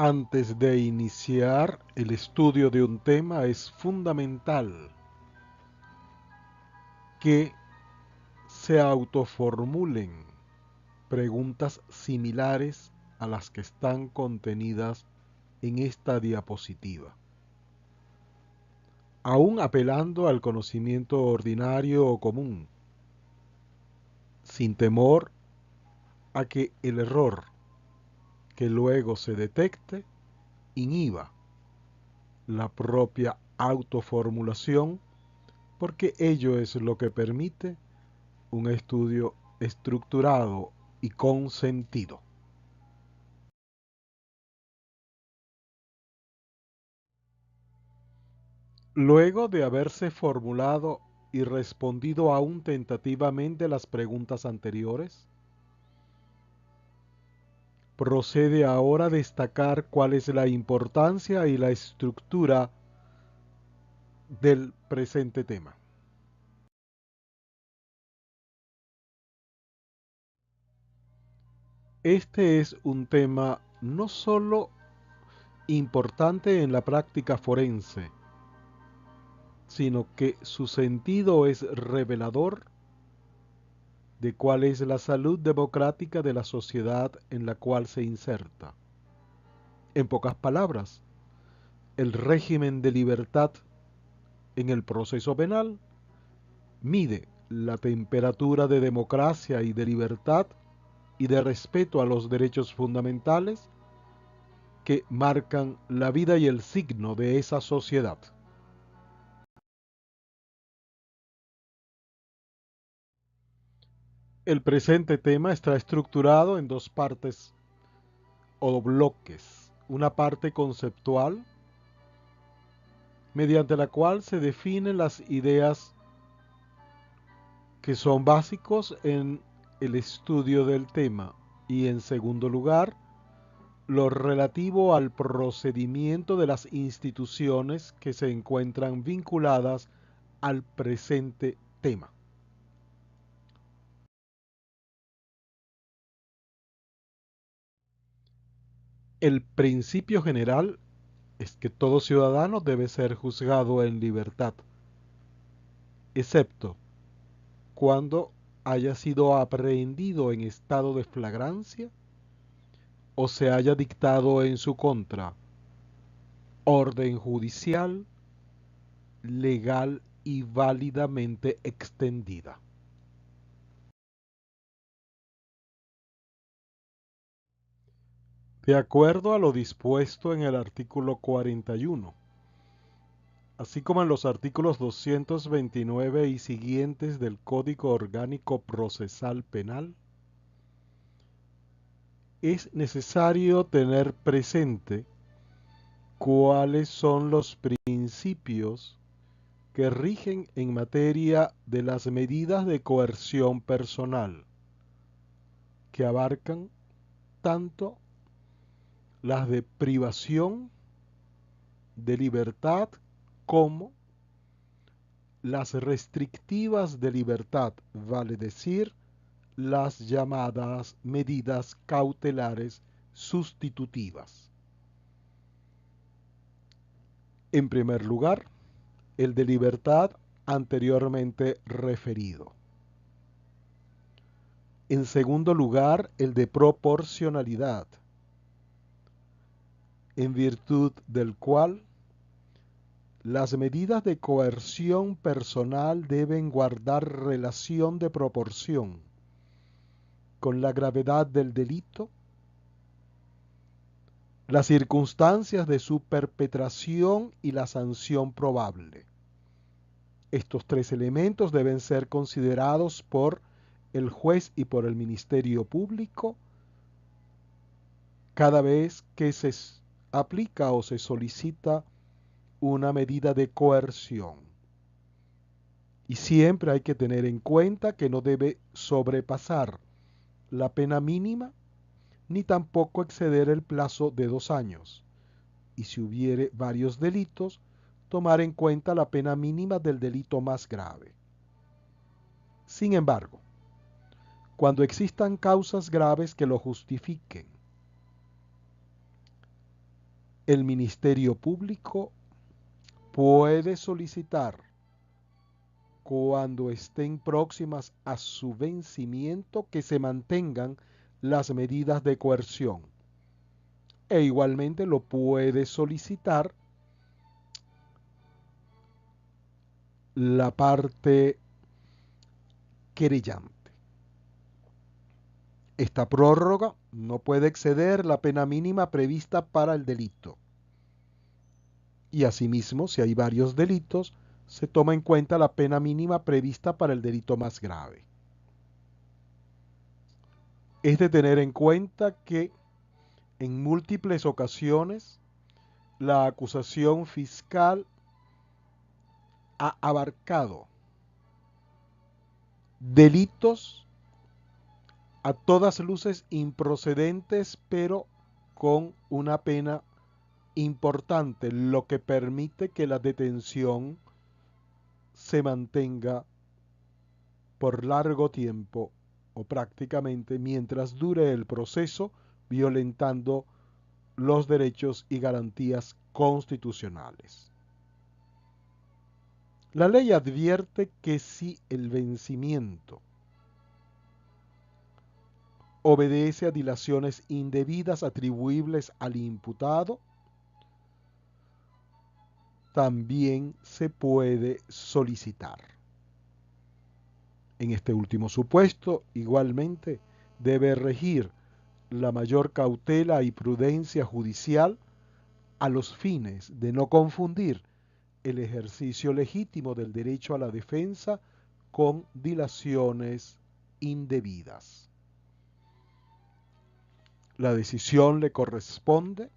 Antes de iniciar el estudio de un tema es fundamental que se autoformulen preguntas similares a las que están contenidas en esta diapositiva, aún apelando al conocimiento ordinario o común, sin temor a que el error que luego se detecte inhiba la propia autoformulación, porque ello es lo que permite un estudio estructurado y con sentido. Luego de haberse formulado y respondido aún tentativamente las preguntas anteriores, procede ahora a destacar cuál es la importancia y la estructura del presente tema. Este es un tema no sólo importante en la práctica forense, sino que su sentido es revelador de cuál es la salud democrática de la sociedad en la cual se inserta. En pocas palabras, el régimen de libertad en el proceso penal mide la temperatura de democracia y de libertad y de respeto a los derechos fundamentales que marcan la vida y el signo de esa sociedad. El presente tema está estructurado en dos partes o bloques. Una parte conceptual, mediante la cual se definen las ideas que son básicos en el estudio del tema, y en segundo lugar, lo relativo al procedimiento de las instituciones que se encuentran vinculadas al presente tema. El principio general es que todo ciudadano debe ser juzgado en libertad, excepto cuando haya sido aprehendido en estado de flagrancia o se haya dictado en su contra orden judicial, legal y válidamente extendida. De acuerdo a lo dispuesto en el artículo 41, así como en los artículos 229 y siguientes del Código Orgánico Procesal Penal, es necesario tener presente cuáles son los principios que rigen en materia de las medidas de coerción personal, que abarcan tanto las de privación de libertad como las restrictivas de libertad, vale decir, las llamadas medidas cautelares sustitutivas. En primer lugar, el de libertad anteriormente referido. En segundo lugar, el de proporcionalidad, en virtud del cual las medidas de coerción personal deben guardar relación de proporción con la gravedad del delito, las circunstancias de su perpetración y la sanción probable. Estos tres elementos deben ser considerados por el juez y por el Ministerio Público cada vez que se aplica o se solicita una medida de coerción. Y siempre hay que tener en cuenta que no debe sobrepasar la pena mínima ni tampoco exceder el plazo de 2 años. Y si hubiere varios delitos, tomar en cuenta la pena mínima del delito más grave. Sin embargo, cuando existan causas graves que lo justifiquen, el Ministerio Público puede solicitar, cuando estén próximas a su vencimiento, que se mantengan las medidas de coerción. E igualmente lo puede solicitar la parte querellante. Esta prórroga no puede exceder la pena mínima prevista para el delito. Y asimismo, si hay varios delitos, se toma en cuenta la pena mínima prevista para el delito más grave. Es de tener en cuenta que en múltiples ocasiones la acusación fiscal ha abarcado delitos a todas luces improcedentes, pero con una pena importante, lo que permite que la detención se mantenga por largo tiempo o prácticamente mientras dure el proceso, violentando los derechos y garantías constitucionales. La ley advierte que si el vencimiento obedece a dilaciones indebidas atribuibles al imputado, también se puede solicitar. En este último supuesto, igualmente, debe regir la mayor cautela y prudencia judicial a los fines de no confundir el ejercicio legítimo del derecho a la defensa con dilaciones indebidas. La decisión le corresponde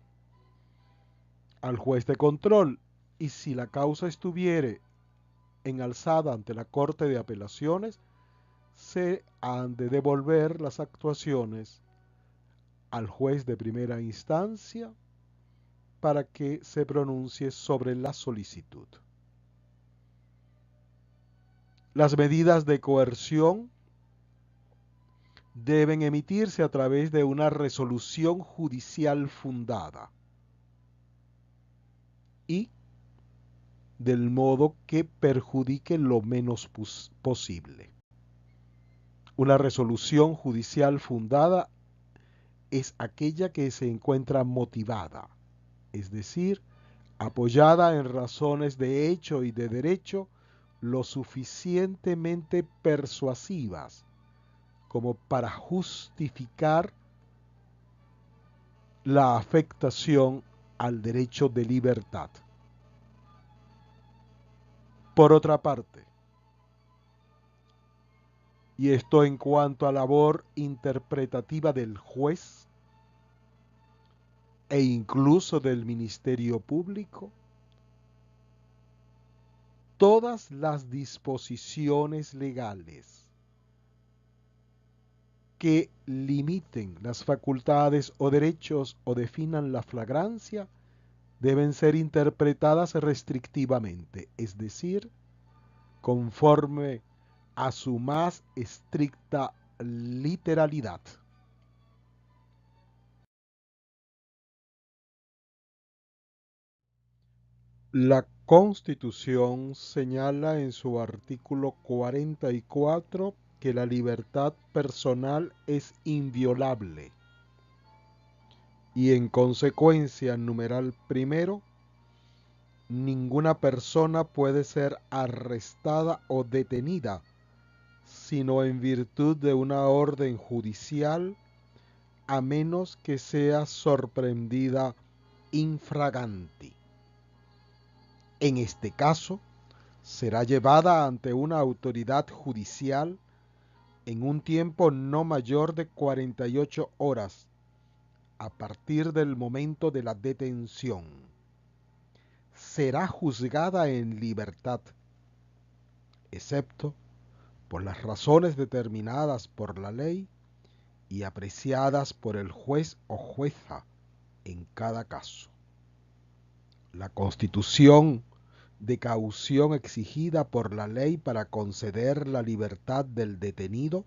al juez de control, y si la causa estuviere en alzada ante la Corte de Apelaciones, se han de devolver las actuaciones al juez de primera instancia para que se pronuncie sobre la solicitud. Las medidas de coerción deben emitirse a través de una resolución judicial fundada y del modo que perjudique lo menos posible. Una resolución judicial fundada es aquella que se encuentra motivada, es decir, apoyada en razones de hecho y de derecho lo suficientemente persuasivas como para justificar la afectación al derecho de libertad. Por otra parte, y esto en cuanto a labor interpretativa del juez e incluso del Ministerio Público, todas las disposiciones legales que limiten las facultades o derechos o definan la flagrancia deben ser interpretadas restrictivamente, es decir, conforme a su más estricta literalidad. La Constitución señala en su artículo 44 que la libertad personal es inviolable y en consecuencia, numeral primero, ninguna persona puede ser arrestada o detenida sino en virtud de una orden judicial, a menos que sea sorprendida infraganti. En este caso, será llevada ante una autoridad judicial en un tiempo no mayor de 48 horas a partir del momento de la detención, será juzgada en libertad, excepto por las razones determinadas por la ley y apreciadas por el juez o jueza en cada caso. La constitución de caución exigida por la ley para conceder la libertad del detenido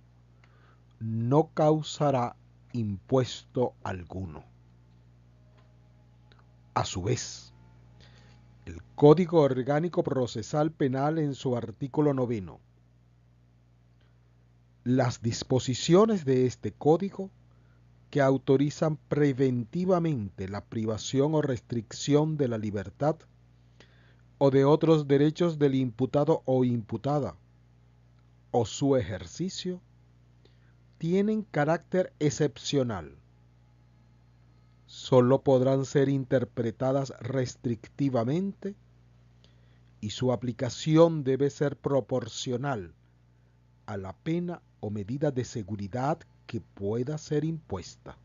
no causará impuesto alguno. A su vez, el Código Orgánico Procesal Penal en su artículo 9, las disposiciones de este código que autorizan preventivamente la privación o restricción de la libertad o de otros derechos del imputado o imputada, o su ejercicio, tienen carácter excepcional. Solo podrán ser interpretadas restrictivamente y su aplicación debe ser proporcional a la pena o medida de seguridad que pueda ser impuesta.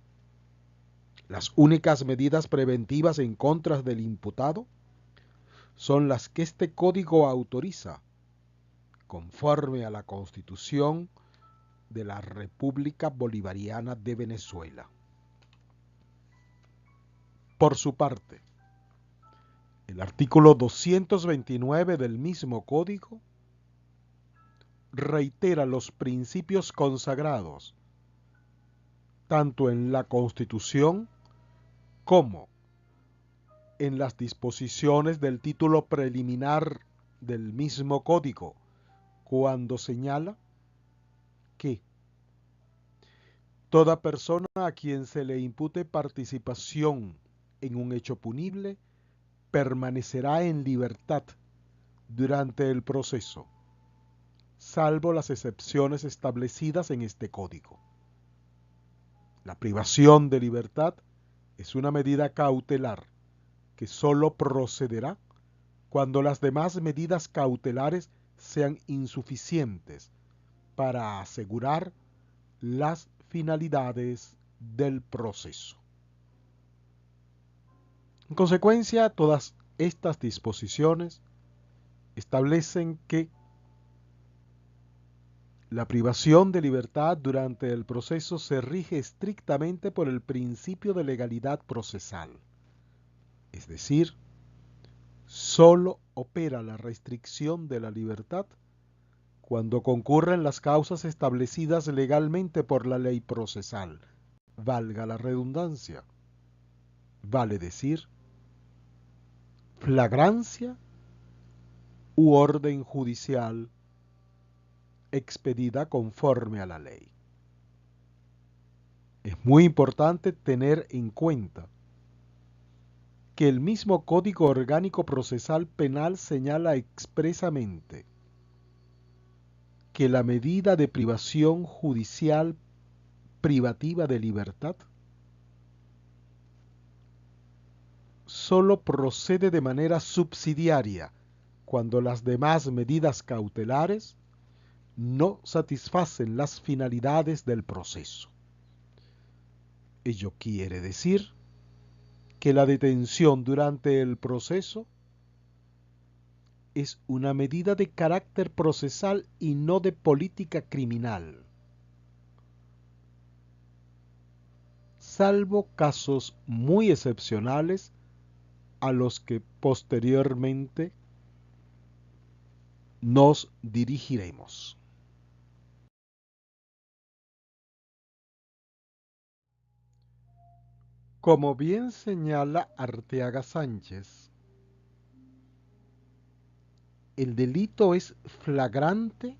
Las únicas medidas preventivas en contra del imputado son las que este código autoriza, conforme a la Constitución de la República Bolivariana de Venezuela. Por su parte, el artículo 229 del mismo código reitera los principios consagrados tanto en la Constitución como en las disposiciones del título preliminar del mismo código, cuando señala que toda persona a quien se le impute participación en un hecho punible permanecerá en libertad durante el proceso, salvo las excepciones establecidas en este código. La privación de libertad es una medida cautelar que sólo procederá cuando las demás medidas cautelares sean insuficientes para asegurar las finalidades del proceso. En consecuencia, todas estas disposiciones establecen que la privación de libertad durante el proceso se rige estrictamente por el principio de legalidad procesal, es decir, solo opera la restricción de la libertad cuando concurren las causas establecidas legalmente por la ley procesal, valga la redundancia, vale decir, flagrancia u orden judicial expedida conforme a la ley. Es muy importante tener en cuenta que el mismo Código Orgánico Procesal Penal señala expresamente que la medida de privación judicial privativa de libertad solo procede de manera subsidiaria cuando las demás medidas cautelares no satisfacen las finalidades del proceso. Ello quiere decir que la detención durante el proceso es una medida de carácter procesal y no de política criminal, salvo casos muy excepcionales a los que posteriormente nos dirigiremos. Como bien señala Arteaga Sánchez, el delito es flagrante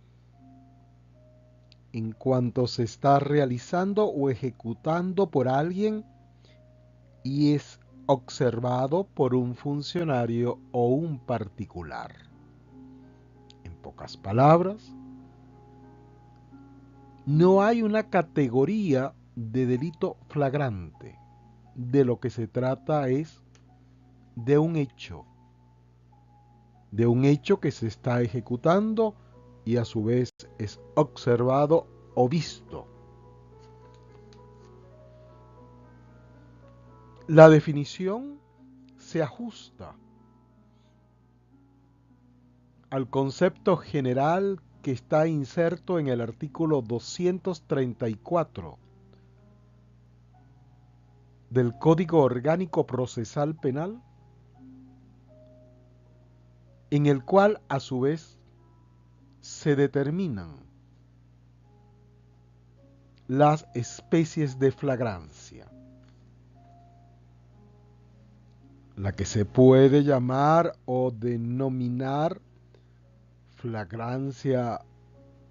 en cuanto se está realizando o ejecutando por alguien y es observado por un funcionario o un particular. En pocas palabras, no hay una categoría de delito flagrante. De lo que se trata es de un hecho que se está ejecutando y a su vez es observado o visto. La definición se ajusta al concepto general que está inserto en el artículo 234 del Código Orgánico Procesal Penal, en el cual a su vez se determinan las especies de flagrancia, la que se puede llamar o denominar flagrancia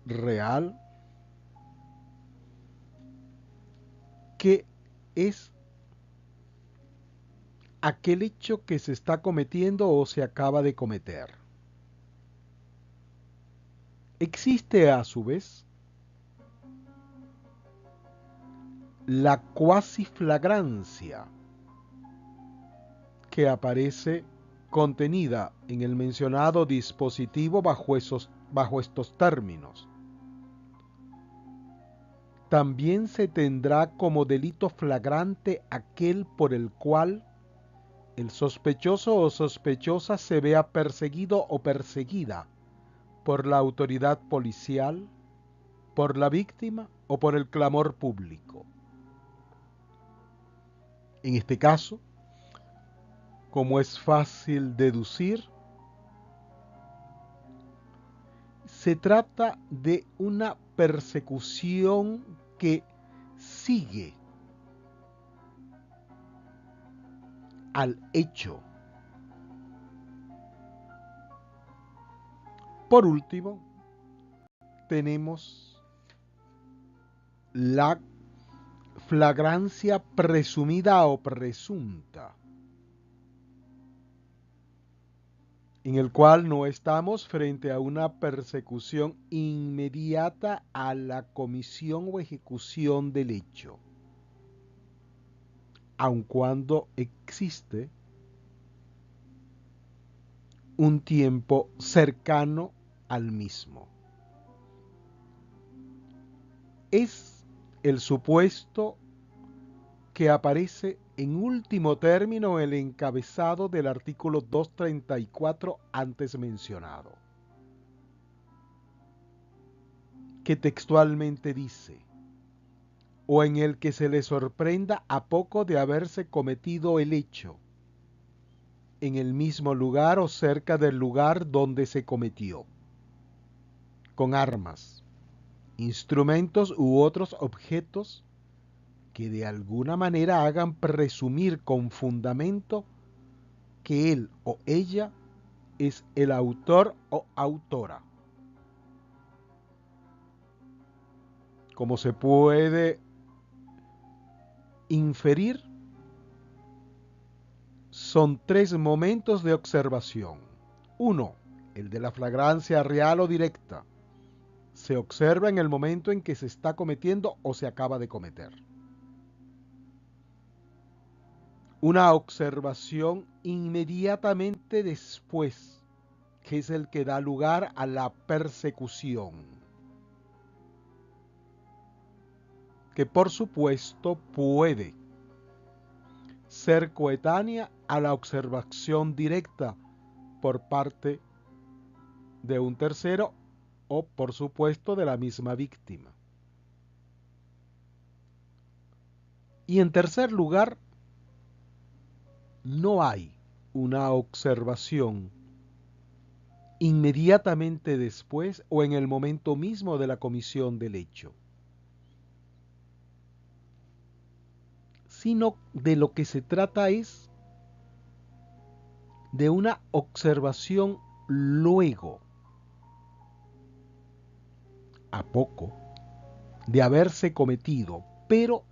real, que es aquel hecho que se está cometiendo o se acaba de cometer. Existe a su vez la cuasiflagrancia, que aparece contenida en el mencionado dispositivo bajo estos términos. También se tendrá como delito flagrante aquel por el cual el sospechoso o sospechosa se vea perseguido o perseguida por la autoridad policial, por la víctima o por el clamor público. En este caso, como es fácil deducir, se trata de una persecución que sigue al hecho. Por último, tenemos la flagrancia presumida o presunta, en el cual no estamos frente a una persecución inmediata a la comisión o ejecución del hecho, aun cuando existe un tiempo cercano al mismo. Es el supuesto que aparece en último término el encabezado del artículo 234 antes mencionado, que textualmente dice: o en el que se le sorprenda a poco de haberse cometido el hecho, en el mismo lugar o cerca del lugar donde se cometió, con armas, instrumentos u otros objetos que de alguna manera hagan presumir con fundamento que él o ella es el autor o autora. Como se puede inferir, son tres momentos de observación. Uno, el de la flagrancia real o directa. Se observa en el momento en que se está cometiendo o se acaba de cometer. Una observación inmediatamente después, que es el que da lugar a la persecución, que por supuesto puede ser coetánea a la observación directa por parte de un tercero o por supuesto de la misma víctima. Y en tercer lugar, no hay una observación inmediatamente después o en el momento mismo de la comisión del hecho, sino de lo que se trata es de una observación luego, a poco, de haberse cometido, pero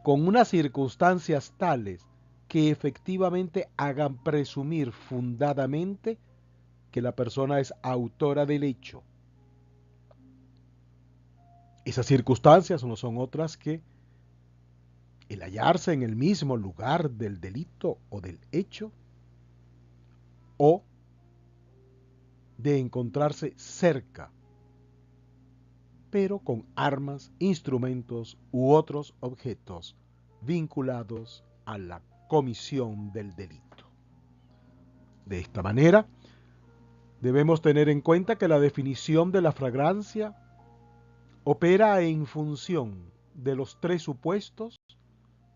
con unas circunstancias tales que efectivamente hagan presumir fundadamente que la persona es autora del hecho. Esas circunstancias no son otras que el hallarse en el mismo lugar del delito o del hecho, o de encontrarse cerca, pero con armas, instrumentos u otros objetos vinculados a la comisión del delito. De esta manera, Debemos tener en cuenta que la definición de la flagrancia opera en función de los tres supuestos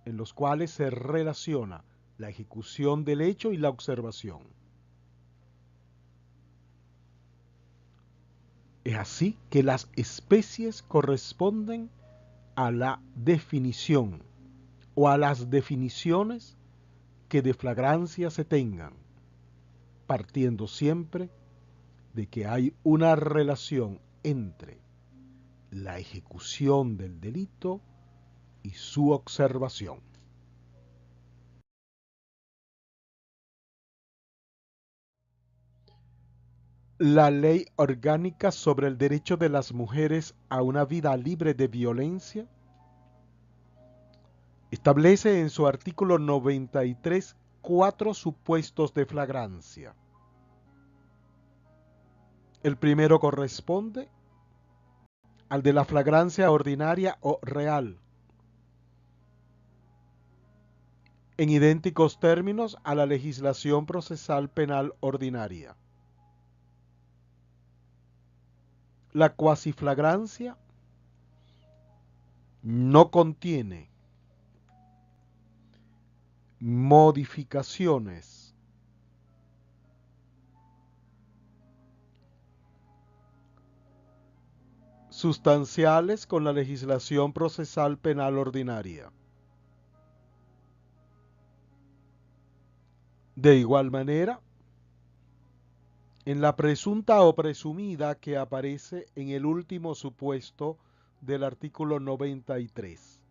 en los cuales se relaciona la ejecución del hecho y la observación. Es así que las especies corresponden a la definición o a las definiciones que de flagrancia se tengan, partiendo siempre de que hay una relación entre la ejecución del delito y su observación. La Ley Orgánica sobre el Derecho de las Mujeres a una Vida Libre de Violencia establece en su artículo 93 cuatro supuestos de flagrancia. El primero corresponde al de la flagrancia ordinaria o real, en idénticos términos a la legislación procesal penal ordinaria. La cuasiflagrancia no contiene modificaciones sustanciales con la legislación procesal penal ordinaria. De igual manera, en la presunta o presumida que aparece en el último supuesto del artículo 93.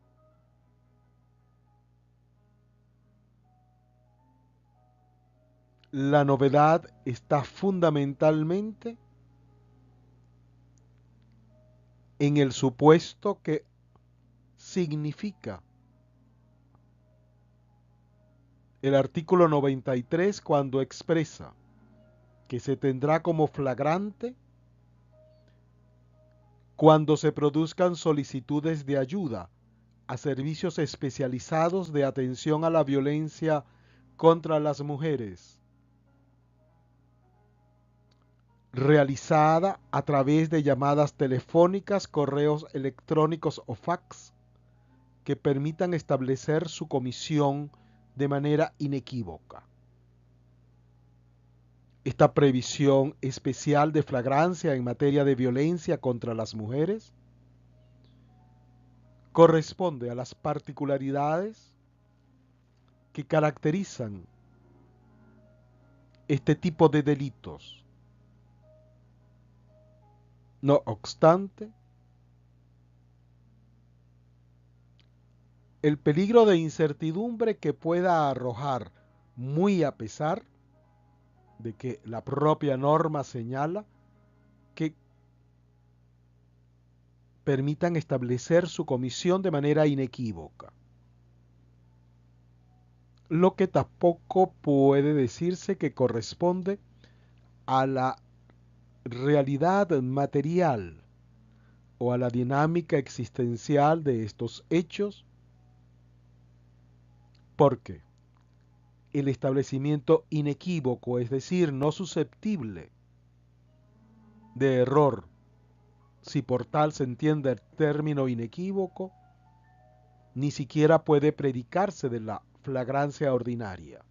La novedad está fundamentalmente en el supuesto que significa el artículo 93 cuando expresa que se tendrá como flagrante cuando se produzcan solicitudes de ayuda a servicios especializados de atención a la violencia contra las mujeres, realizada a través de llamadas telefónicas, correos electrónicos o fax, que permitan establecer su comisión de manera inequívoca. Esta previsión especial de flagrancia en materia de violencia contra las mujeres corresponde a las particularidades que caracterizan este tipo de delitos. No obstante, el peligro de incertidumbre que pueda arrojar, muy a pesar de que la propia norma señala que permitan establecer su comisión de manera inequívoca. Lo que tampoco puede decirse que corresponde a la realidad material o a la dinámica existencial de estos hechos, porque el establecimiento inequívoco, es decir, no susceptible de error, si por tal se entiende el término inequívoco, ni siquiera puede predicarse de la flagrancia ordinaria,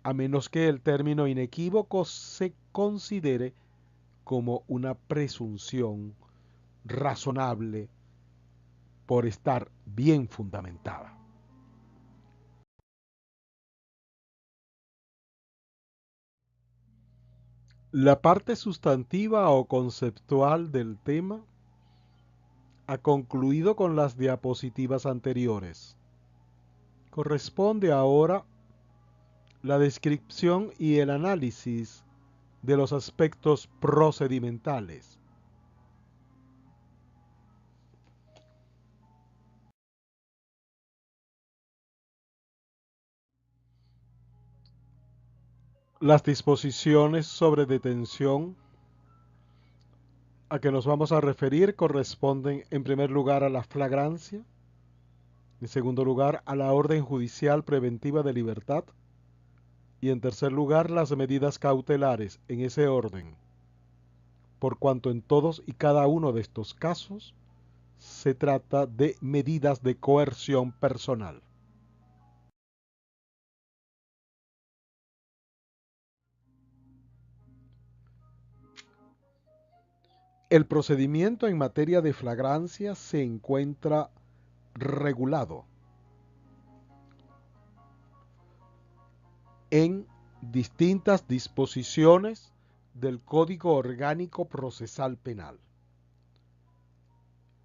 a menos que el término inequívoco se considere como una presunción razonable por estar bien fundamentada. La parte sustantiva o conceptual del tema ha concluido con las diapositivas anteriores. Corresponde ahora la descripción y el análisis de los aspectos procedimentales. Las disposiciones sobre detención a que nos vamos a referir corresponden en primer lugar a la flagrancia, en segundo lugar a la orden judicial preventiva de libertad, Y en tercer lugar, las medidas cautelares, en ese orden, por cuanto en todos y cada uno de estos casos se trata de medidas de coerción personal. El procedimiento en materia de flagrancia se encuentra regulado en distintas disposiciones del Código Orgánico Procesal Penal.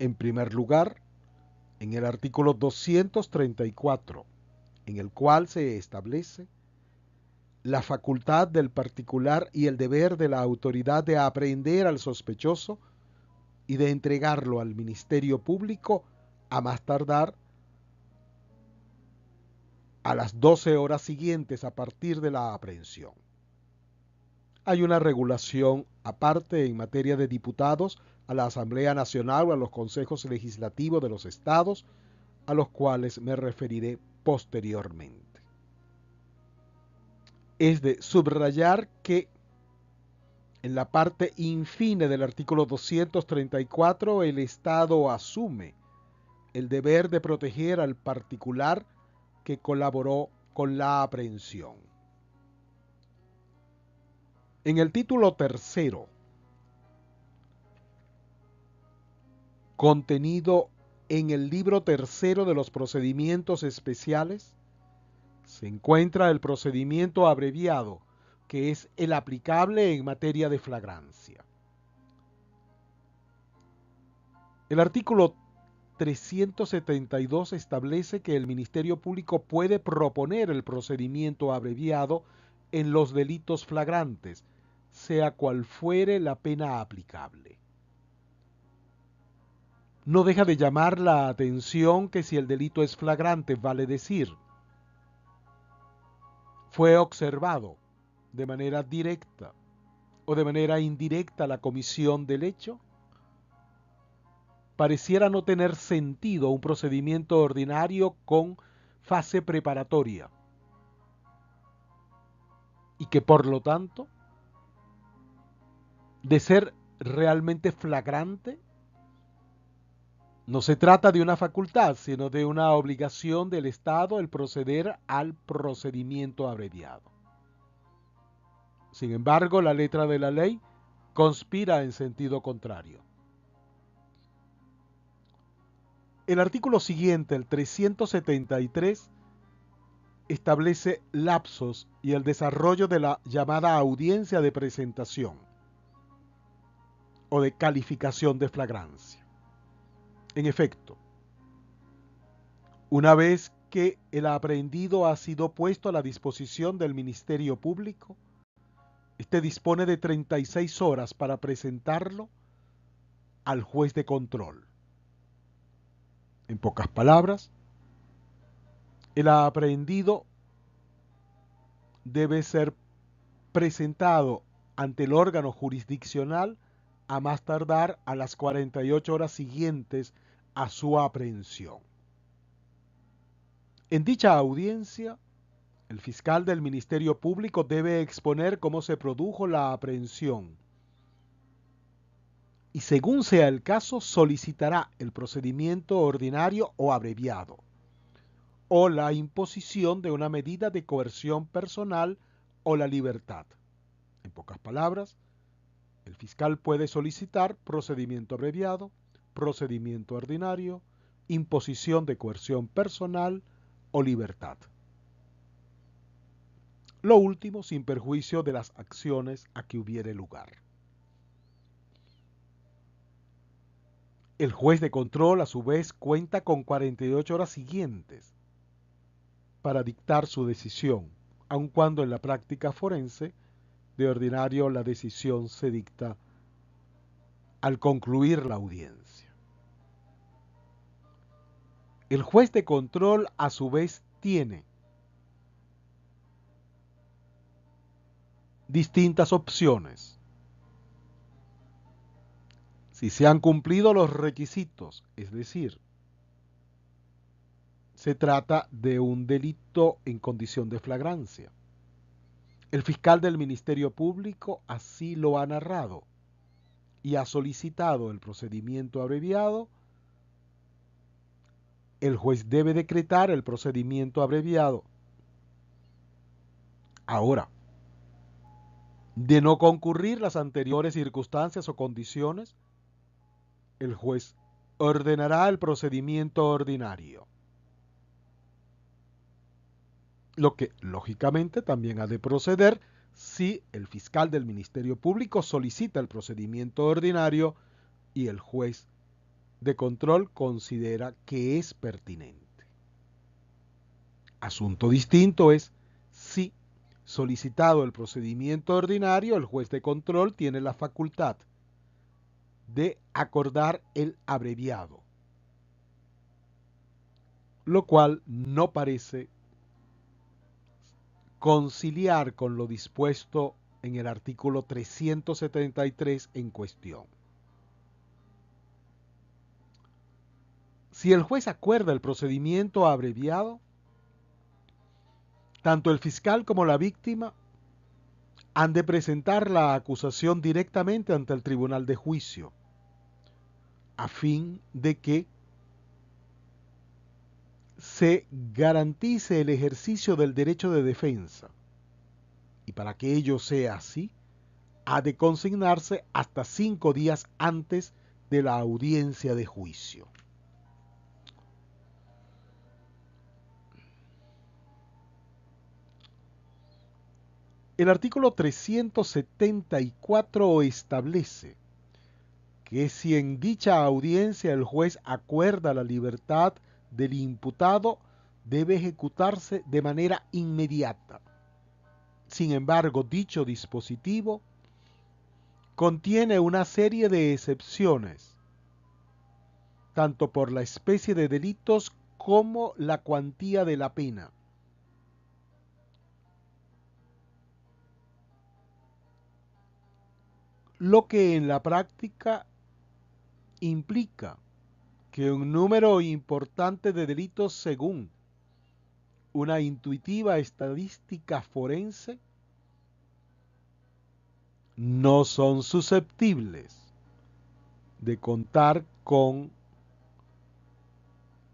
En primer lugar, en el artículo 234, en el cual se establece la facultad del particular y el deber de la autoridad de aprehender al sospechoso y de entregarlo al Ministerio Público a más tardar a las 12 horas siguientes a partir de la aprehensión. Hay una regulación aparte en materia de diputados a la Asamblea Nacional o a los consejos legislativos de los estados, a los cuales me referiré posteriormente. Es de subrayar que en la parte infine del artículo 234 el Estado asume el deber de proteger al particular que colaboró con la aprehensión. En el título tercero, contenido en el libro tercero de los procedimientos especiales, se encuentra el procedimiento abreviado, que es el aplicable en materia de flagrancia. El artículo 372 establece que el Ministerio Público puede proponer el procedimiento abreviado en los delitos flagrantes, sea cual fuere la pena aplicable. No deja de llamar la atención que si el delito es flagrante, vale decir, fue observado de manera directa o de manera indirecta la comisión del hecho, pareciera no tener sentido un procedimiento ordinario con fase preparatoria y que por lo tanto, de ser realmente flagrante, no se trata de una facultad, sino de una obligación del Estado el proceder al procedimiento abreviado. Sin embargo, la letra de la ley conspira en sentido contrario. El artículo siguiente, el 373, establece lapsos y el desarrollo de la llamada audiencia de presentación o de calificación de flagrancia. En efecto, una vez que el aprehendido ha sido puesto a la disposición del Ministerio Público, este dispone de 36 horas para presentarlo al juez de control. En pocas palabras, el aprehendido debe ser presentado ante el órgano jurisdiccional a más tardar a las 48 horas siguientes a su aprehensión. En dicha audiencia, el fiscal del Ministerio Público debe exponer cómo se produjo la aprehensión y, según sea el caso, solicitará el procedimiento ordinario o abreviado o la imposición de una medida de coerción personal o la libertad. En pocas palabras, el fiscal puede solicitar procedimiento abreviado, procedimiento ordinario, imposición de coerción personal o libertad. Lo último, sin perjuicio de las acciones a que hubiere lugar. El juez de control, a su vez, cuenta con 48 horas siguientes para dictar su decisión, aun cuando en la práctica forense, de ordinario, la decisión se dicta al concluir la audiencia. El juez de control, a su vez, tiene distintas opciones. Si se han cumplido los requisitos, es decir, se trata de un delito en condición de flagrancia, El fiscal del Ministerio Público así lo ha narrado y ha solicitado el procedimiento abreviado. El juez debe decretar el procedimiento abreviado. Ahora, de no concurrir las anteriores circunstancias o condiciones, el juez ordenará el procedimiento ordinario, lo que lógicamente también ha de proceder si el fiscal del Ministerio Público solicita el procedimiento ordinario y el juez de control considera que es pertinente. Asunto distinto es si, solicitado el procedimiento ordinario, el juez de control tiene la facultad de acordar el abreviado, lo cual no parece conciliar con lo dispuesto en el artículo 373 en cuestión. Si el juez acuerda el procedimiento abreviado, tanto el fiscal como la víctima han de presentar la acusación directamente ante el tribunal de juicio, a fin de que se garantice el ejercicio del derecho de defensa. Y para que ello sea así, ha de consignarse hasta 5 días antes de la audiencia de juicio. El artículo 374 establece que si en dicha audiencia el juez acuerda la libertad del imputado, debe ejecutarse de manera inmediata. Sin embargo, dicho dispositivo contiene una serie de excepciones, tanto por la especie de delitos como la cuantía de la pena. Lo que en la práctica implica que un número importante de delitos, según una intuitiva estadística forense, no son susceptibles de contar con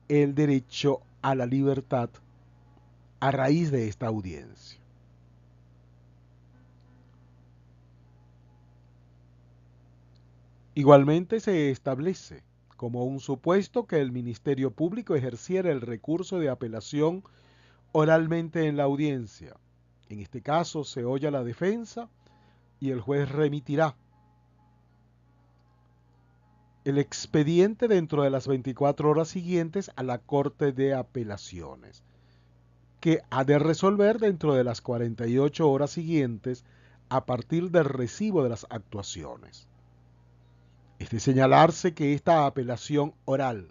el derecho a la libertad a raíz de esta audiencia. Igualmente se establece como un supuesto que el Ministerio Público ejerciera el recurso de apelación oralmente en la audiencia. En este caso se oye a la defensa y el juez remitirá el expediente dentro de las 24 horas siguientes a la Corte de Apelaciones, que ha de resolver dentro de las 48 horas siguientes a partir del recibo de las actuaciones. Es de señalarse que esta apelación oral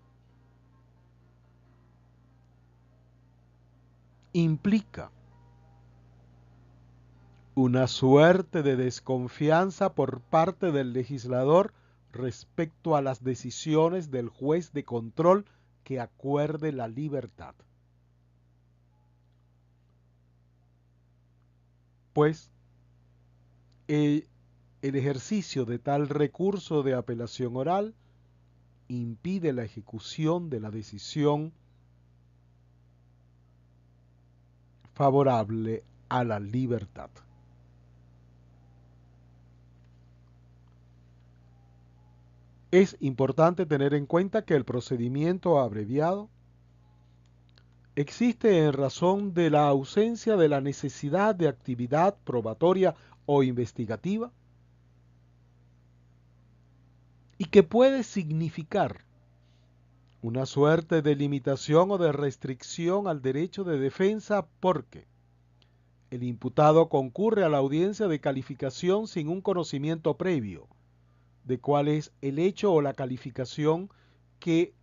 implica una suerte de desconfianza por parte del legislador respecto a las decisiones del juez de control que acuerde la libertad. Pues el ejercicio de tal recurso de apelación oral impide la ejecución de la decisión favorable a la libertad. Es importante tener en cuenta que el procedimiento abreviado existe en razón de la ausencia de la necesidad de actividad probatoria o investigativa y que puede significar una suerte de limitación o de restricción al derecho de defensa porque el imputado concurre a la audiencia de calificación sin un conocimiento previo de cuál es el hecho o la calificación que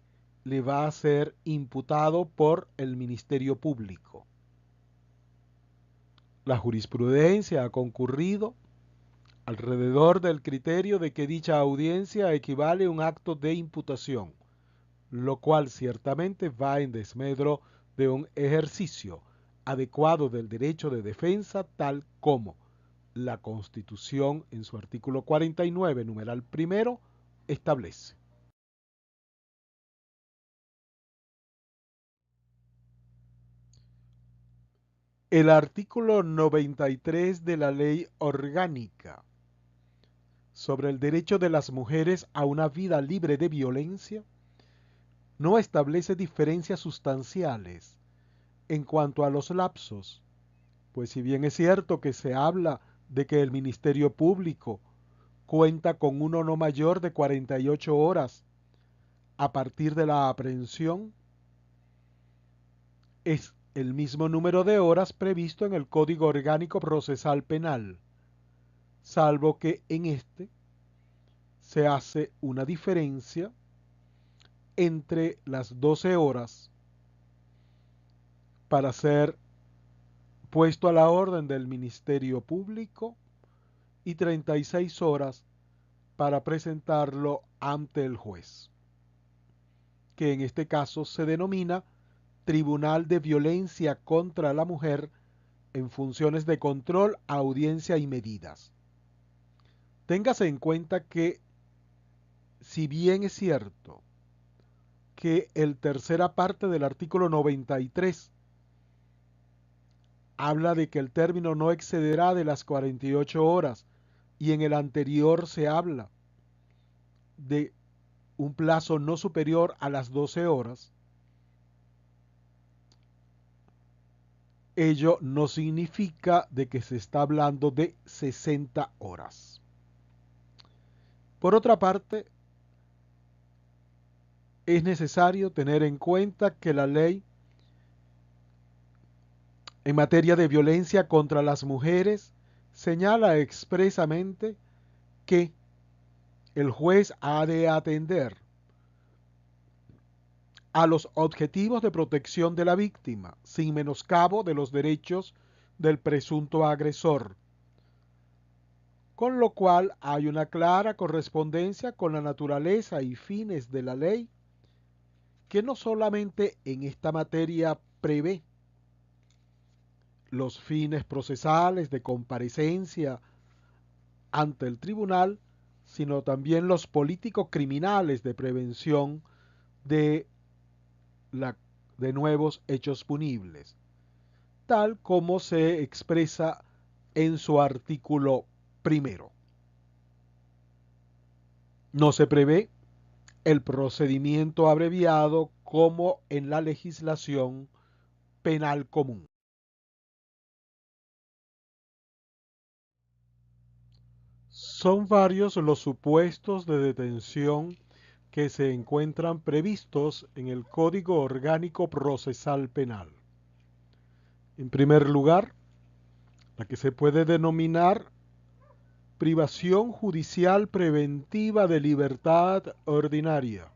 le va a ser imputado por el Ministerio Público. La jurisprudencia ha concurrido alrededor del criterio de que dicha audiencia equivale a un acto de imputación, lo cual ciertamente va en desmedro de un ejercicio adecuado del derecho de defensa, tal como la Constitución en su artículo 49, numeral primero, establece. El artículo 93 de la Ley Orgánica sobre el derecho de las mujeres a una vida libre de violencia no establece diferencias sustanciales en cuanto a los lapsos, pues si bien es cierto que se habla de que el Ministerio Público cuenta con uno no mayor de 48 horas a partir de la aprehensión, es el mismo número de horas previsto en el Código Orgánico Procesal Penal, salvo que en este se hace una diferencia entre las 12 horas para ser puesto a la orden del Ministerio Público y 36 horas para presentarlo ante el juez, que en este caso se denomina Tribunal de Violencia contra la Mujer en funciones de control, audiencia y medidas. Téngase en cuenta que, si bien es cierto que el tercera parte del artículo 93 habla de que el término no excederá de las 48 horas y en el anterior se habla de un plazo no superior a las 12 horas, ello no significa de que se está hablando de 60 horas. Por otra parte, es necesario tener en cuenta que la ley en materia de violencia contra las mujeres señala expresamente que el juez ha de atender a los objetivos de protección de la víctima, sin menoscabo de los derechos del presunto agresor, con lo cual hay una clara correspondencia con la naturaleza y fines de la ley, que no solamente en esta materia prevé los fines procesales de comparecencia ante el tribunal, sino también los políticos criminales de prevención de, de nuevos hechos punibles, tal como se expresa en su artículo primero. No se prevé el procedimiento abreviado como en la legislación penal común. Son varios los supuestos de detención que se encuentran previstos en el Código Orgánico Procesal Penal. En primer lugar, la que se puede denominar privación judicial preventiva de libertad ordinaria.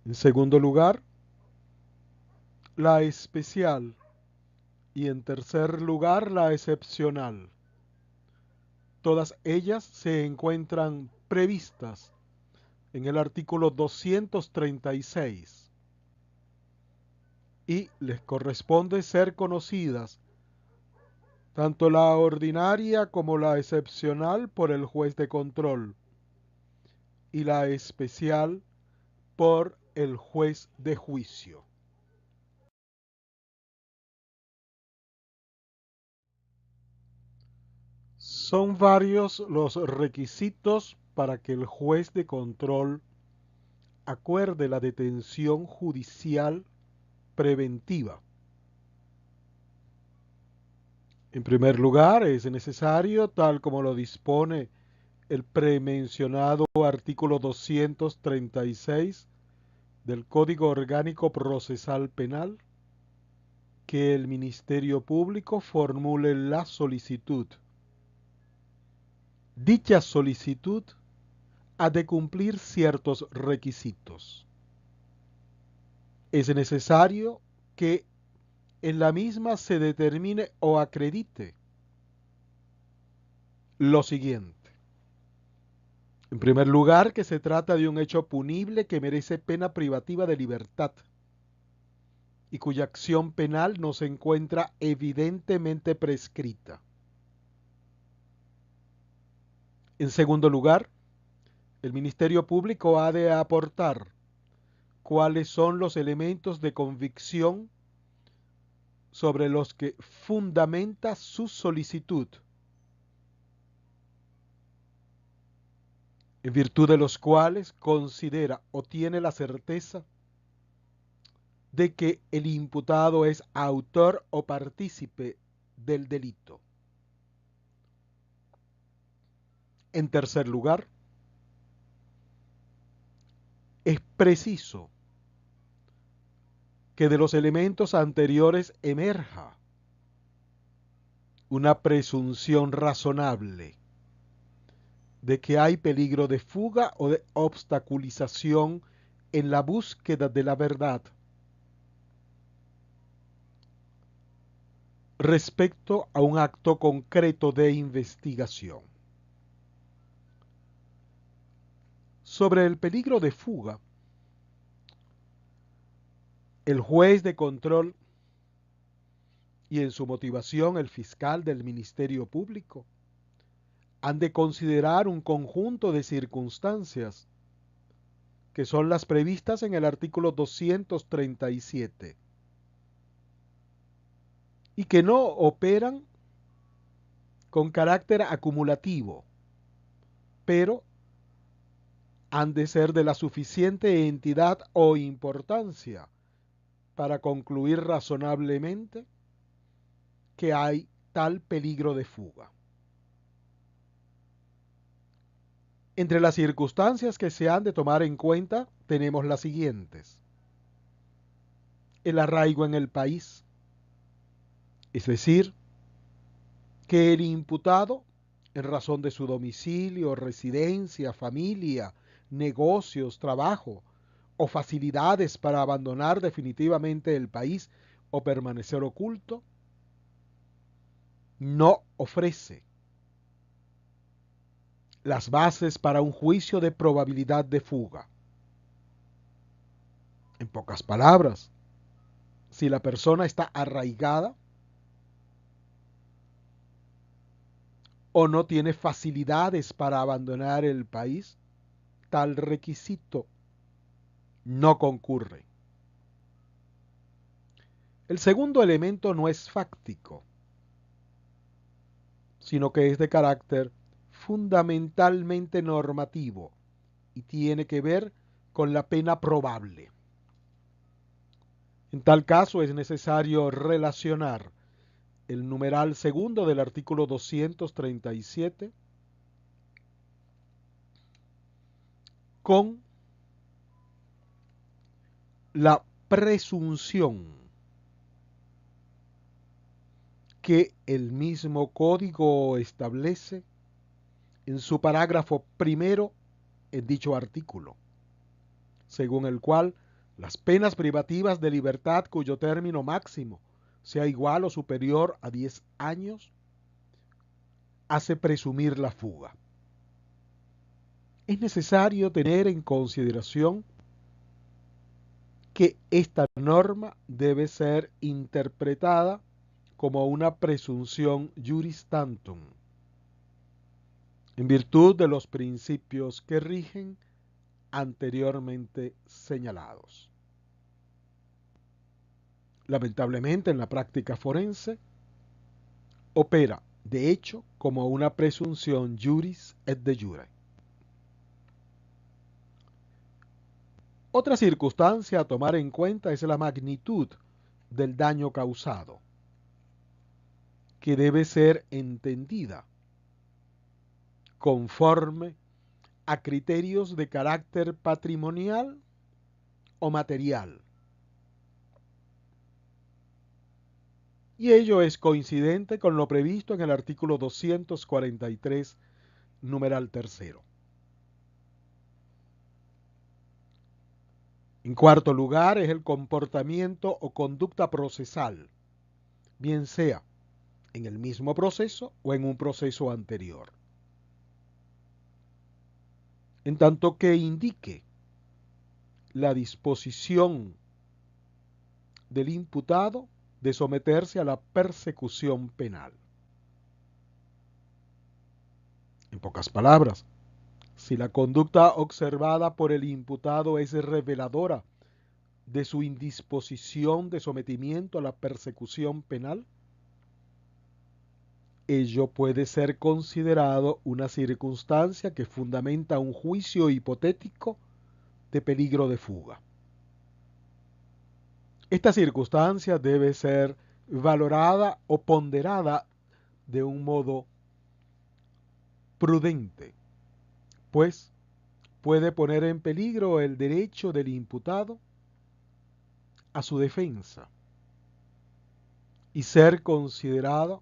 En segundo lugar, la especial. Y en tercer lugar, la excepcional. Todas ellas se encuentran previstas en el artículo 236 y les corresponde ser conocidas tanto la ordinaria como la excepcional por el juez de control y la especial por el juez de juicio. Son varios los requisitos para que el juez de control acuerde la detención judicial preventiva. En primer lugar, es necesario, tal como lo dispone el premencionado artículo 236 del Código Orgánico Procesal Penal, que el Ministerio Público formule la solicitud. Dicha solicitud ha de cumplir ciertos requisitos. Es necesario que en la misma se determine o acredite lo siguiente. En primer lugar, que se trata de un hecho punible que merece pena privativa de libertad. y cuya acción penal no se encuentra evidentemente prescrita. En segundo lugar, el Ministerio Público ha de aportar cuáles son los elementos de convicción sobre los que fundamenta su solicitud, en virtud de los cuales considera o tiene la certeza de que el imputado es autor o partícipe del delito. En tercer lugar, es preciso que de los elementos anteriores emerja una presunción razonable de que hay peligro de fuga o de obstaculización en la búsqueda de la verdad respecto a un acto concreto de investigación. Sobre el peligro de fuga, el juez de control y en su motivación el fiscal del Ministerio Público han de considerar un conjunto de circunstancias que son las previstas en el artículo 237 y que no operan con carácter acumulativo, pero han de ser de la suficiente entidad o importancia para concluir razonablemente que hay tal peligro de fuga. Entre las circunstancias que se han de tomar en cuenta tenemos las siguientes: el arraigo en el país, es decir, que el imputado, en razón de su domicilio, residencia, familia, negocios, trabajo o facilidades para abandonar definitivamente el país o permanecer oculto, no ofrece las bases para un juicio de probabilidad de fuga. En pocas palabras, si la persona está arraigada o no tiene facilidades para abandonar el país, tal requisito no concurre. El segundo elemento no es fáctico, sino que es de carácter fundamentalmente normativo y tiene que ver con la pena probable. En tal caso es necesario relacionar el numeral segundo del artículo 237 con la presunción que el mismo código establece en su parágrafo primero en dicho artículo, según el cual las penas privativas de libertad cuyo término máximo sea igual o superior a 10 años hace presumir la fuga. Es necesario tener en consideración que esta norma debe ser interpretada como una presunción juris tantum, en virtud de los principios que rigen anteriormente señalados. Lamentablemente, en la práctica forense, opera, de hecho, como una presunción juris et de jure. Otra circunstancia a tomar en cuenta es la magnitud del daño causado, que debe ser entendida conforme a criterios de carácter patrimonial o material. Y ello es coincidente con lo previsto en el artículo 243, numeral tercero. En cuarto lugar es el comportamiento o conducta procesal, bien sea en el mismo proceso o en un proceso anterior. En tanto que indique la disposición del imputado de someterse a la persecución penal. En pocas palabras, si la conducta observada por el imputado es reveladora de su indisposición de sometimiento a la persecución penal, ello puede ser considerado una circunstancia que fundamenta un juicio hipotético de peligro de fuga. Esta circunstancia debe ser valorada o ponderada de un modo prudente, pues puede poner en peligro el derecho del imputado a su defensa y ser considerada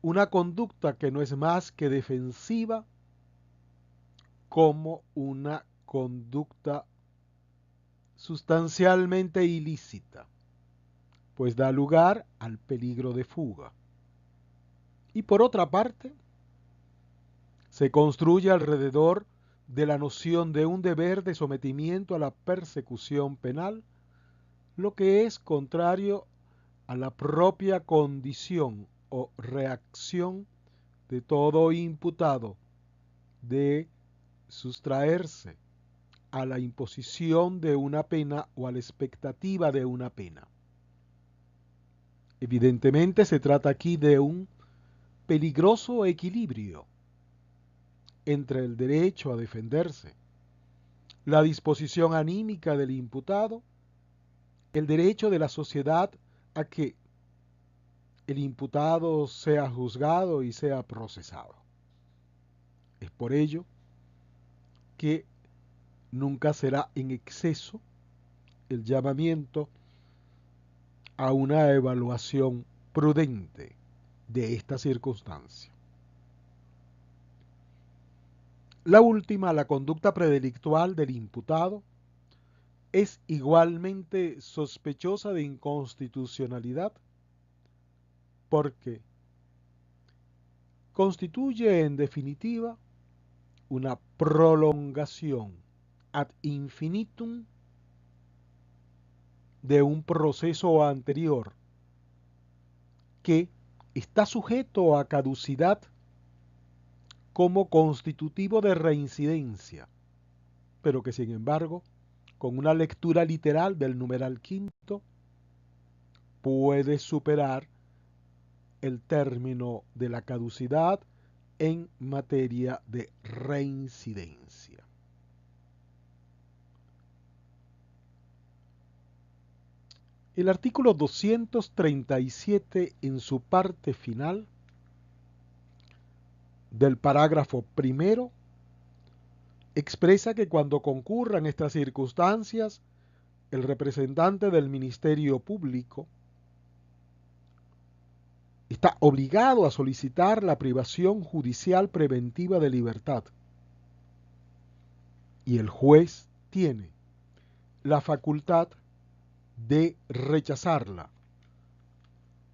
una conducta que no es más que defensiva como una conducta sustancialmente ilícita, pues da lugar al peligro de fuga. Y por otra parte, se construye alrededor de la noción de un deber de sometimiento a la persecución penal, lo que es contrario a la propia condición o reacción de todo imputado de sustraerse a la imposición de una pena o a la expectativa de una pena. Evidentemente se trata aquí de un peligroso equilibrio entre el derecho a defenderse, la disposición anímica del imputado, el derecho de la sociedad a que el imputado sea juzgado y sea procesado. Es por ello que nunca será en exceso el llamamiento a una evaluación prudente de esta circunstancia. La última, la conducta predelictual del imputado, es igualmente sospechosa de inconstitucionalidad porque constituye en definitiva una prolongación ad infinitum de un proceso anterior que está sujeto a caducidad como constitutivo de reincidencia, pero que sin embargo, con una lectura literal del numeral quinto, puede superar el término de la caducidad en materia de reincidencia. El artículo 237 en su parte final del parágrafo primero expresa que cuando concurran estas circunstancias, el representante del Ministerio Público está obligado a solicitar la privación judicial preventiva de libertad y el juez tiene la facultad de rechazarla,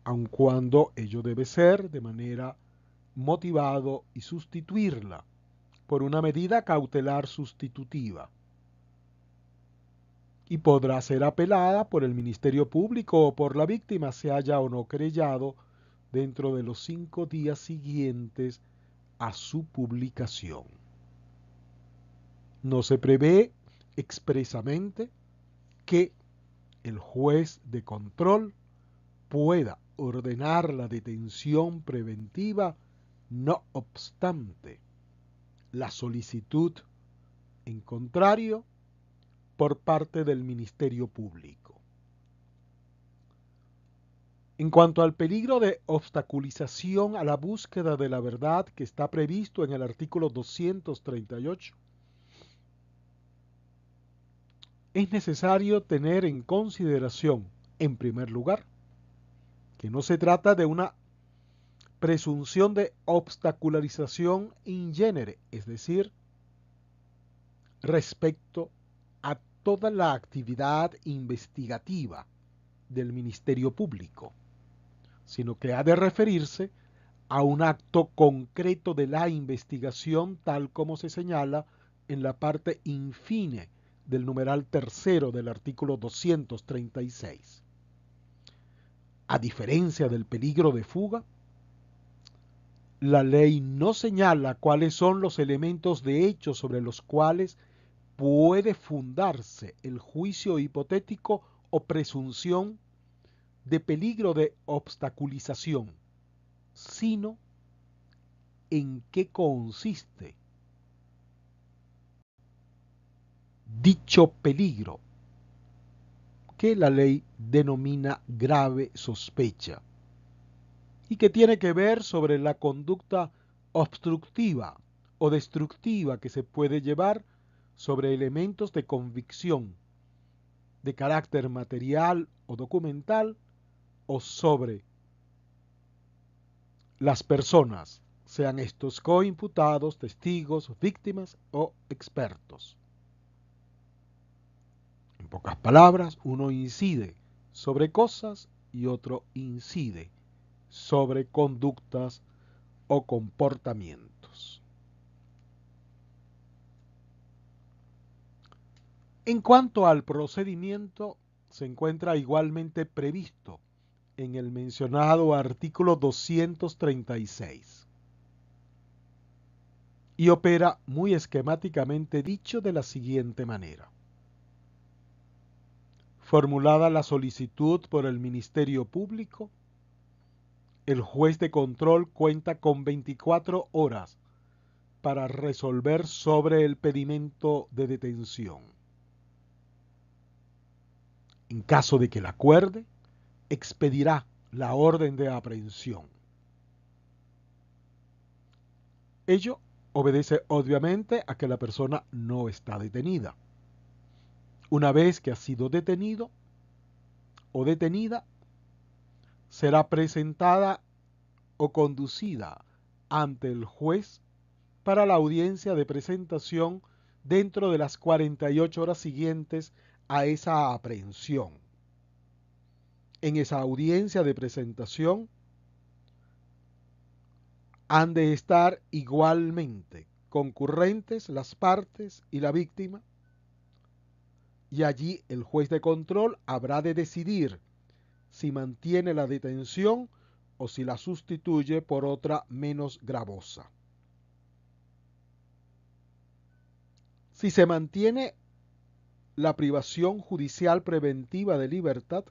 aun cuando ello debe ser de manera motivado y sustituirla por una medida cautelar sustitutiva y podrá ser apelada por el Ministerio Público o por la víctima, se haya o no querellado dentro de los 5 días siguientes a su publicación. No se prevé expresamente que el juez de control pueda ordenar la detención preventiva, no obstante la solicitud en contrario por parte del Ministerio Público. En cuanto al peligro de obstaculización a la búsqueda de la verdad que está previsto en el artículo 238, es necesario tener en consideración, en primer lugar, que no se trata de una presunción de obstacularización in genere, es decir, respecto a toda la actividad investigativa del Ministerio Público, sino que ha de referirse a un acto concreto de la investigación tal como se señala en la parte infine del numeral tercero del artículo 236. A diferencia del peligro de fuga, la ley no señala cuáles son los elementos de hecho sobre los cuales puede fundarse el juicio hipotético o presunción de peligro de obstaculización, sino en qué consiste dicho peligro, que la ley denomina grave sospecha, y que tiene que ver sobre la conducta obstructiva o destructiva que se puede llevar sobre elementos de convicción de carácter material o documental o sobre las personas, sean estos coimputados, testigos, víctimas o expertos. En pocas palabras, uno incide sobre cosas y otro incide sobre conductas o comportamientos. En cuanto al procedimiento, se encuentra igualmente previsto en el mencionado artículo 236 y opera muy esquemáticamente dicho de la siguiente manera. Formulada la solicitud por el Ministerio Público, el juez de control cuenta con 24 horas para resolver sobre el pedimento de detención. En caso de que la acuerde, expedirá la orden de aprehensión. Ello obedece obviamente a que la persona no está detenida. Una vez que ha sido detenido o detenida, será presentada o conducida ante el juez para la audiencia de presentación dentro de las 48 horas siguientes a esa aprehensión. En esa audiencia de presentación han de estar igualmente concurrentes las partes y la víctima, y allí el juez de control habrá de decidir si mantiene la detención o si la sustituye por otra menos gravosa. Si se mantiene la privación judicial preventiva de libertad,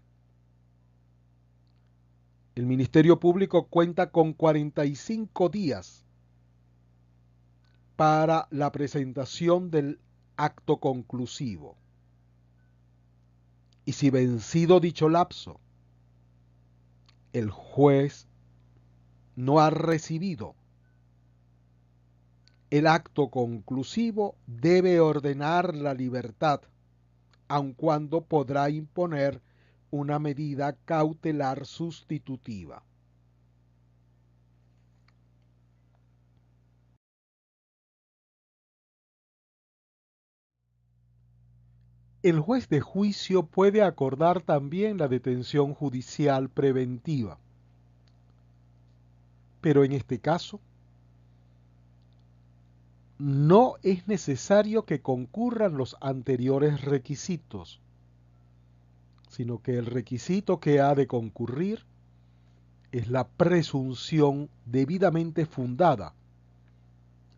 el Ministerio Público cuenta con 45 días para la presentación del acto conclusivo. Y si vencido dicho lapso, el juez no ha recibido el acto conclusivo, debe ordenar la libertad, aun cuando podrá imponer una medida cautelar sustitutiva. El juez de juicio puede acordar también la detención judicial preventiva, pero en este caso no es necesario que concurran los anteriores requisitos, sino que el requisito que ha de concurrir es la presunción debidamente fundada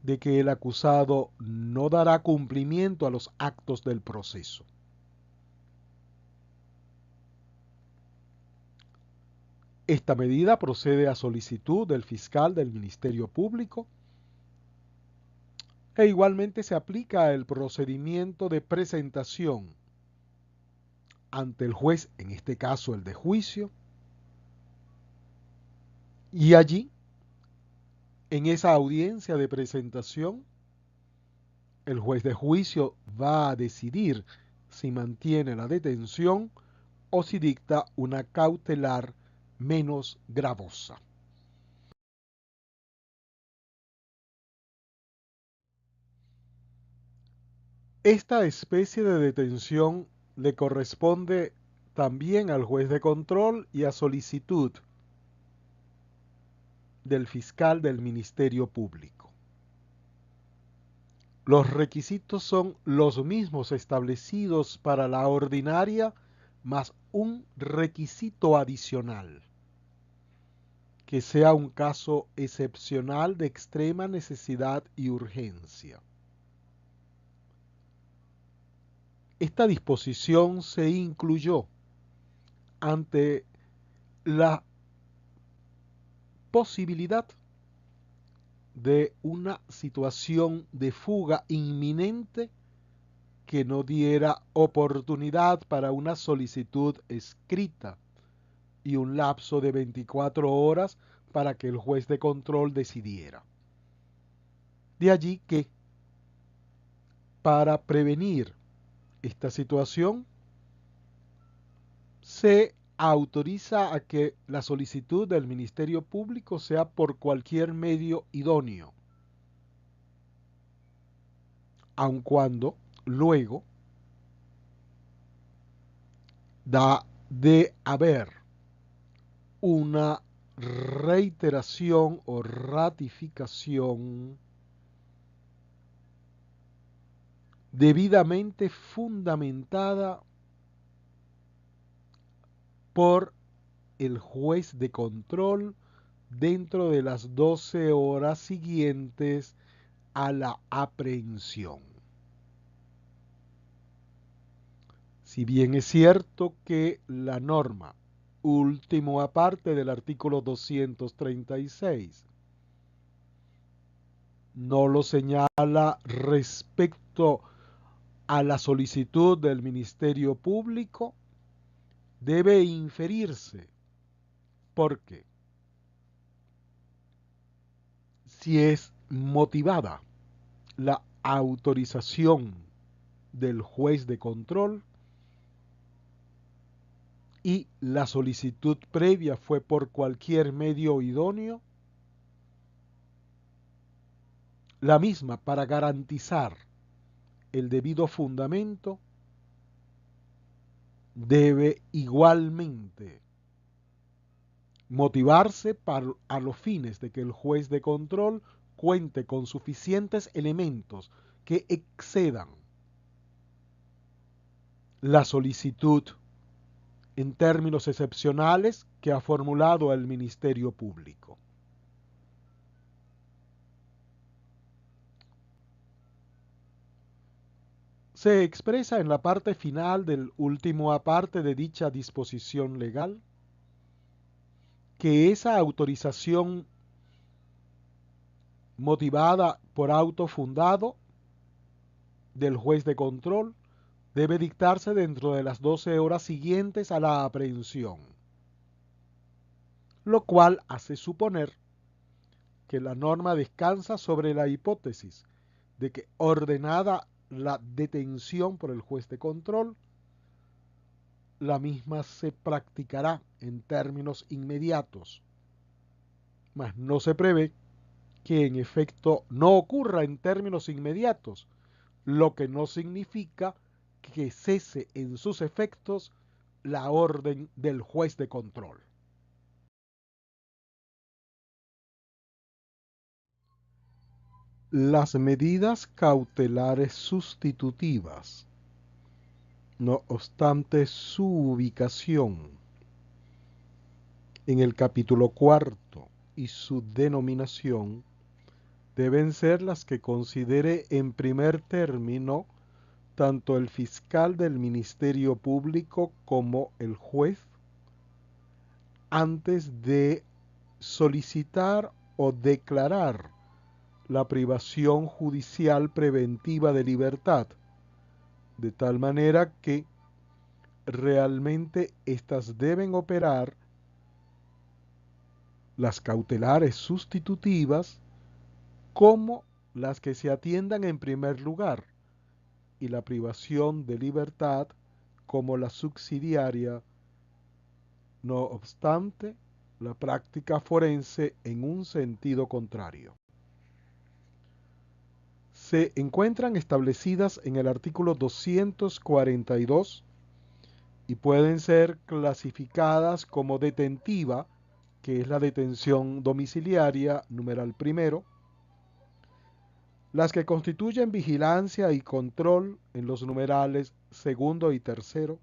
de que el acusado no dará cumplimiento a los actos del proceso. Esta medida procede a solicitud del fiscal del Ministerio Público e igualmente se aplica el procedimiento de presentación ante el juez, en este caso el de juicio, y allí, en esa audiencia de presentación, el juez de juicio va a decidir si mantiene la detención o si dicta una cautelar menos gravosa. Esta especie de detención le corresponde también al juez de control y a solicitud del fiscal del Ministerio Público. Los requisitos son los mismos establecidos para la ordinaria, más un requisito adicional. que sea un caso excepcional de extrema necesidad y urgencia. Esta disposición se incluyó ante la posibilidad de una situación de fuga inminente que no diera oportunidad para una solicitud escrita y un lapso de 24 horas para que el juez de control decidiera. De allí que, para prevenir esta situación, se autoriza a que la solicitud del Ministerio Público sea por cualquier medio idóneo, aun cuando luego da de haber una reiteración o ratificación debidamente fundamentada por el juez de control dentro de las 12 horas siguientes a la aprehensión. Si bien es cierto que la norma, último aparte del artículo 236, no lo señala respecto a la solicitud del Ministerio Público, debe inferirse, porque si es motivada la autorización del juez de control y la solicitud previa fue por cualquier medio idóneo, la misma, para garantizar el debido fundamento, debe igualmente motivarse a los fines de que el juez de control cuente con suficientes elementos que excedan la solicitud en términos excepcionales que ha formulado el Ministerio Público. Se expresa en la parte final del último aparte de dicha disposición legal que esa autorización motivada por auto fundado del juez de control debe dictarse dentro de las 12 horas siguientes a la aprehensión, lo cual hace suponer que la norma descansa sobre la hipótesis de que, ordenada la detención por el juez de control, la misma se practicará en términos inmediatos, mas no se prevé que en efecto no ocurra en términos inmediatos, lo que no significa que cese en sus efectos la orden del juez de control. Las medidas cautelares sustitutivas, no obstante su ubicación en el capítulo cuarto y su denominación, deben ser las que considere en primer término tanto el fiscal del Ministerio Público como el juez antes de solicitar o declarar la privación judicial preventiva de libertad, de tal manera que realmente éstas deben operar, las cautelares sustitutivas, como las que se atiendan en primer lugar, y la privación de libertad como la subsidiaria, no obstante la práctica forense en un sentido contrario. Se encuentran establecidas en el artículo 242 y pueden ser clasificadas como detentiva, que es la detención domiciliaria, numeral primero, las que constituyen vigilancia y control en los numerales segundo y tercero,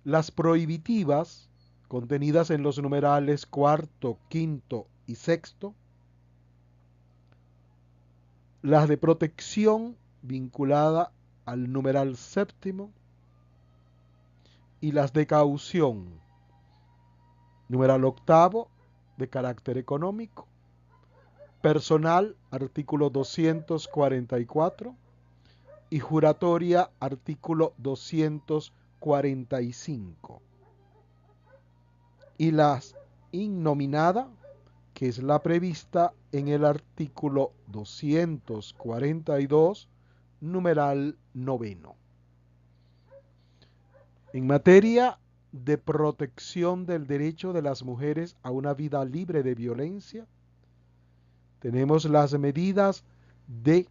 las prohibitivas, contenidas en los numerales cuarto, quinto y sexto, las de protección vinculada al numeral séptimo y las de caución, numeral octavo de carácter económico, personal, artículo 244, y juratoria, artículo 245. Y la innominada, que es la prevista en el artículo 242, numeral noveno. En materia de protección del derecho de las mujeres a una vida libre de violencia, tenemos las medidas de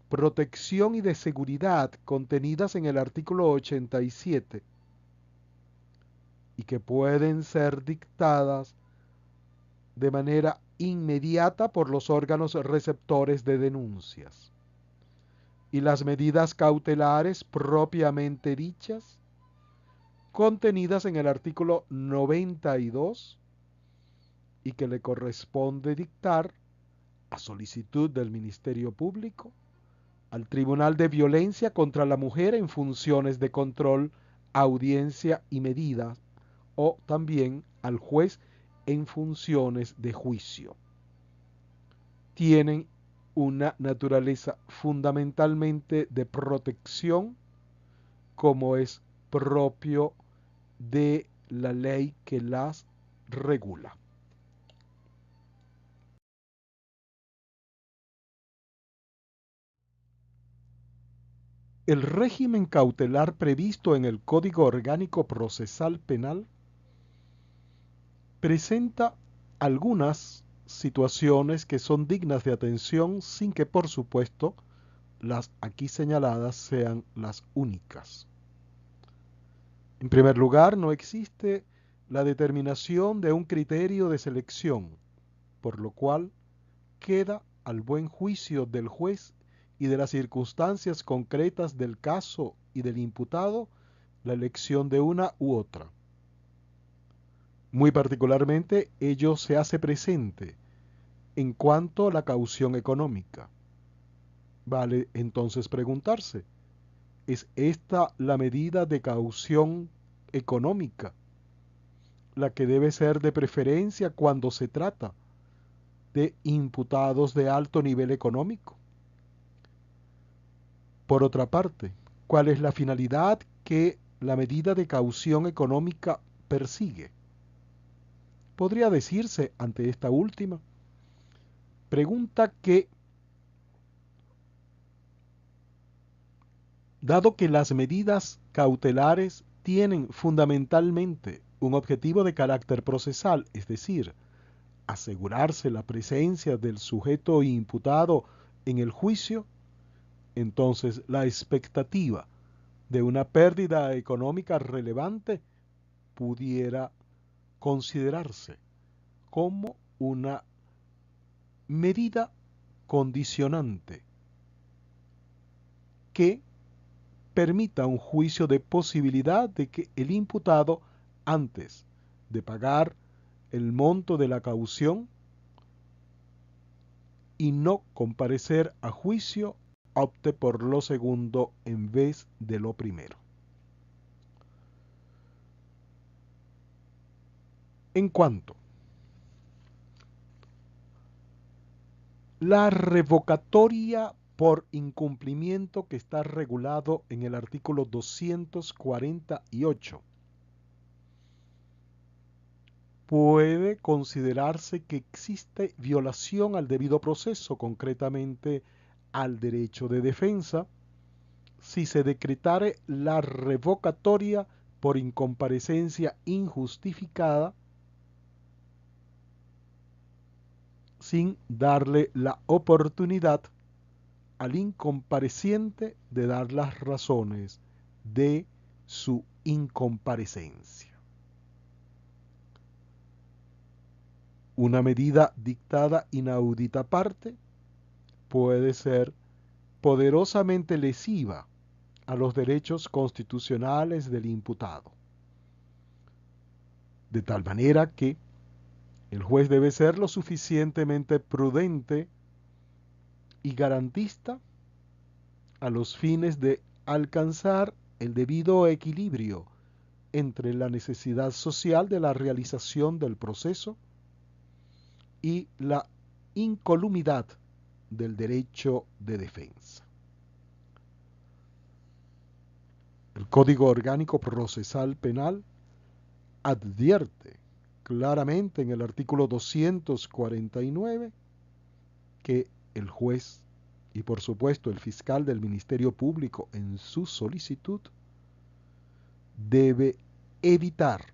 protección y de seguridad contenidas en el artículo 87 y que pueden ser dictadas de manera inmediata por los órganos receptores de denuncias. Y las medidas cautelares propiamente dichas, contenidas en el artículo 92 y que le corresponde dictar, a solicitud del Ministerio Público, al Tribunal de Violencia contra la Mujer en funciones de control, audiencia y medida, o también al juez en funciones de juicio. Tienen una naturaleza fundamentalmente de protección, como es propio de la ley que las regula. El régimen cautelar previsto en el Código Orgánico Procesal Penal presenta algunas situaciones que son dignas de atención sin que, por supuesto, las aquí señaladas sean las únicas. En primer lugar, no existe la determinación de un criterio de selección, por lo cual queda al buen juicio del juez y de las circunstancias concretas del caso y del imputado la elección de una u otra. Muy particularmente, ello se hace presente en cuanto a la caución económica. Vale entonces preguntarse, ¿es esta la medida de caución económica la que debe ser de preferencia cuando se trata de imputados de alto nivel económico? Por otra parte, ¿cuál es la finalidad que la medida de caución económica persigue? Podría decirse ante esta última pregunta que, dado que las medidas cautelares tienen fundamentalmente un objetivo de carácter procesal, es decir, asegurarse la presencia del sujeto imputado en el juicio, entonces la expectativa de una pérdida económica relevante pudiera considerarse como una medida condicionante que permita un juicio de posibilidad de que el imputado, antes de pagar el monto de la caución y no comparecer a juicio, opte por lo segundo en vez de lo primero. En cuanto la revocatoria por incumplimiento que está regulado en el artículo 248, puede considerarse que existe violación al debido proceso, concretamente al derecho de defensa, si se decretare la revocatoria por incomparecencia injustificada sin darle la oportunidad al incompareciente de dar las razones de su incomparecencia. Una medida dictada inaudita parte puede ser poderosamente lesiva a los derechos constitucionales del imputado. De tal manera que el juez debe ser lo suficientemente prudente y garantista a los fines de alcanzar el debido equilibrio entre la necesidad social de la realización del proceso y la incolumidad del derecho de defensa. El Código Orgánico Procesal Penal advierte claramente en el artículo 249 que el juez y por supuesto el fiscal del Ministerio Público en su solicitud debe evitar,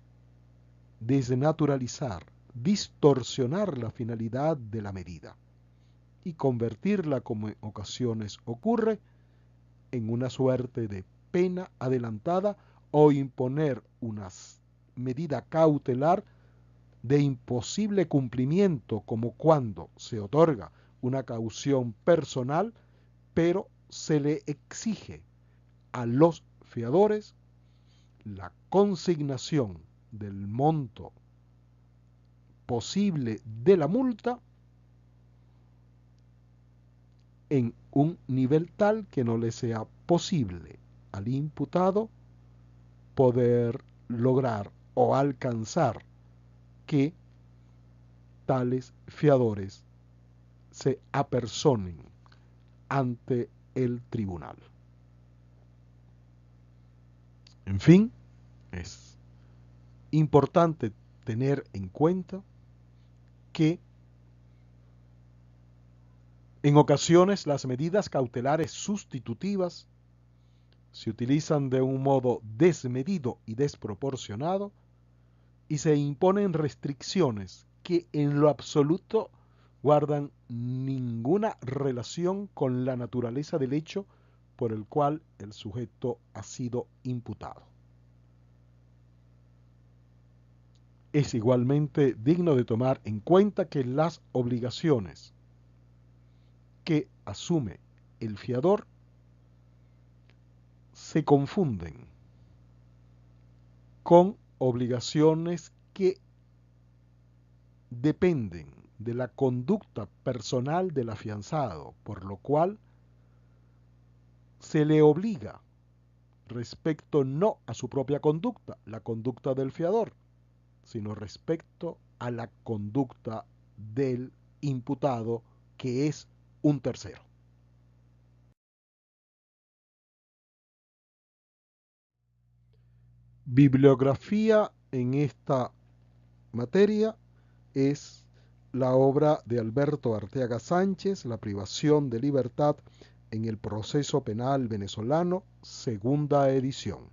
desnaturalizar, distorsionar la finalidad de la medida y convertirla, como en ocasiones ocurre, en una suerte de pena adelantada o imponer una medida cautelar de imposible cumplimiento, como cuando se otorga una caución personal, pero se le exige a los fiadores la consignación del monto posible de la multa en un nivel tal que no le sea posible al imputado poder lograr o alcanzar que tales fiadores se apersonen ante el tribunal. En fin, es importante tener en cuenta que en ocasiones las medidas cautelares sustitutivas se utilizan de un modo desmedido y desproporcionado y se imponen restricciones que en lo absoluto guardan ninguna relación con la naturaleza del hecho por el cual el sujeto ha sido imputado. Es igualmente digno de tomar en cuenta que las obligaciones que asume el fiador se confunden con obligaciones que dependen de la conducta personal del afianzado, por lo cual se le obliga respecto no a su propia conducta, la conducta del fiador, sino respecto a la conducta del imputado, que es un tercero. Bibliografía en esta materia es la obra de Alberto Arteaga Sánchez, La privación de libertad en el proceso penal venezolano, segunda edición.